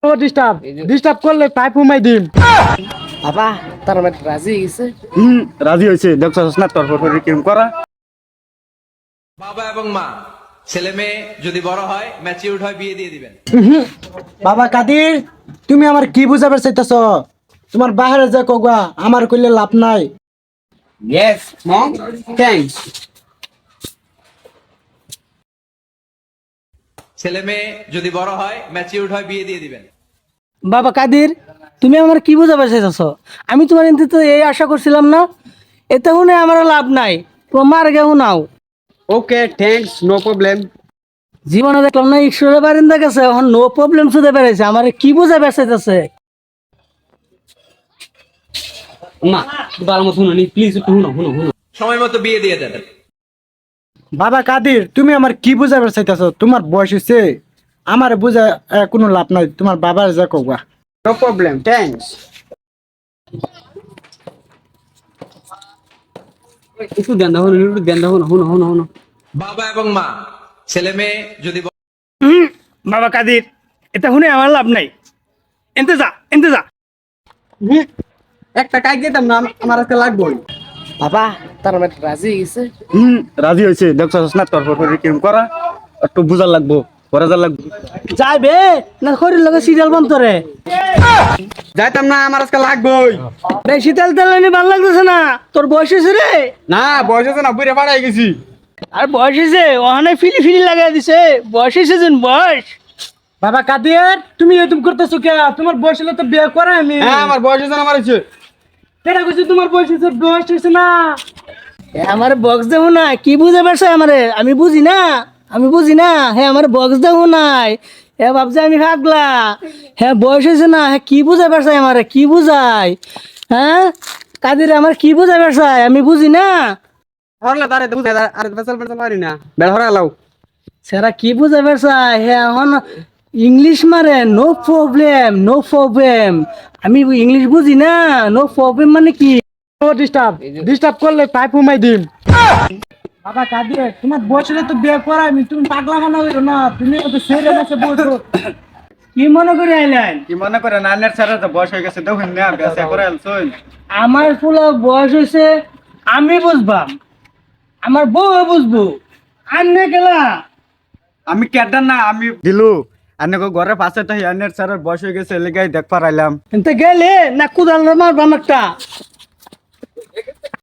ও disturb disturb করলে pipe উমাই দিম। বাবা তার মানে রাজি হয়ে গেছে। রাজি হয়েছে, দেখছস না তোর পর কিরম করা। বাবা এবং মা ছেলে মেয়ে যদি বড় হয় ম্যাচিউরড হয় বিয়ে দিয়ে দিবেন। বাবা কাদির, তুমি আমার কি বুঝাবার চাইতেছ? তোমার বাহিরে যা কগা, আমার কইলে লাভ নাই। Yes mom, thanks. ছেলে মেয়ে যদি বড় হয় ম্যাচিউরড হয় বিয়ে দিয়ে দিবেন। বাবা কাদির, তুমি আমার কি বোঝাবার চাইতেছ? আমি তোমার এতে তো এই আশা করছিলাম না। এতে শুনে আমার লাভ নাই, তোমার মার গে শুনাও। Okay thanks, no problem. জীবনে দেখলাম না ঈশ্বরের বারিন্দা গেছে, এখন নো প্রবলেম শুধু বেড়েছে। আমার কি বোঝাবার চাইতেছে? মা ভালো মতো শুনো নি প্লিজ, একটু শুনো শুনো শুনো। সময় মতো বিয়ে দিয়ে দেন। বাবা কাদির, তুমি আমার কি বুঝাবার চাইতেছ? তোমার বয়স হয়েছে, আমার বুঝা কোনো লাভ নাই। তোমার বাবার যা কগা। No problem, thanks. একটু ধ্যান দাও, একটু ধ্যান দাও, শুনো শুনো শুনো শুনো। বাবা এবং মা ছেলে মেয়ে যদি বাবা কাদির, এটা শুনে আমার লাভ নাই। এনতে যা, এনতে যা। একটা কাজ দিতাম না, আমার আজকে লাগবে। বাবা তার মানে রাজি হয়ে গেছে। রাজি হয়েছে, দেখছস না তোর পর কিরম করা। একটু বুঝার লাগবো, পরে যা লাগবো। যাইবে না শরীর লগে সিরিয়াল বন্ধ রে। যাইতাম না, আমার আজকে লাগবে। বেশি তেল তেল এনে ভাল লাগতেছে না। তোর বয়স হয়েছে রে। না বয়স আছে না, বুড়ে পাড়াই গেছি। আর বয়স হয়েছে, ওখানে ফিলি ফিলি লাগাই দিছে। বয়স হয়েছে যেন বয়স। বাবা কাদির, তুমি এরকম করতেছো কে? তোমার বয়স হলে তো বিয়ে করা আমি। হ্যাঁ আমার বয়স আছে না, আমার হচ্ছে। কেটা কইছি তোমার বয়স হয়েছে? বয়স হয়েছে না। আমার বক্স দেবো না, কি বুঝে পারছে আমারে? আমি বুঝি না, আমি বুঝি না। হ্যাঁ আমার বক্স দেবো নাই। হ্যাঁ ভাবছে আমি ভাগলা। হ্যাঁ বয়স হয়েছে না, হ্যাঁ কি বুঝে পারছে আমারে? কি বুঝাই? হ্যাঁ কাদের আমার কি বুঝে পারছে? আমি বুঝি না। হরলা তারে তো বুঝাই, আর ফেসাল ফেসাল পারি না। বেল হরা লাও। সেরা কি বুঝে পারছে? হ্যাঁ এখন ইংলিশ মারে, নো প্রবলেম নো প্রবলেম। আমি ইংলিশ বুঝি না। নো প্রবলেম মানে কি? ও ডিস্টার্ব ডিস্টার্ব করলে পাইপ উমাই দিম। বাবা কাদির, তোমার বয়স হলে তো বিয়ে করা আমি। তুমি পাগলা মানা হইলো না। তুমি তো ছেড়ে গেছে বলছো। কি মনে করে আইলেন? কি মনে করে নানের ছাড়া তো বয়স হয়ে গেছে, দেখুন না বেসা করে আলছই। আমার ফুলা বয়স হয়েছে, আমি বুঝবাম। আমার বউ বুঝবো। আন্নে গেলা আমি কেদার না, আমি দিলু। আন্নে ঘরে পাশে তো আন্নের ছাড়ার বয়স হয়ে গেছে, লেগে দেখ পারাইলাম। এনতে গেলে না কুদাল মারবাম একটা।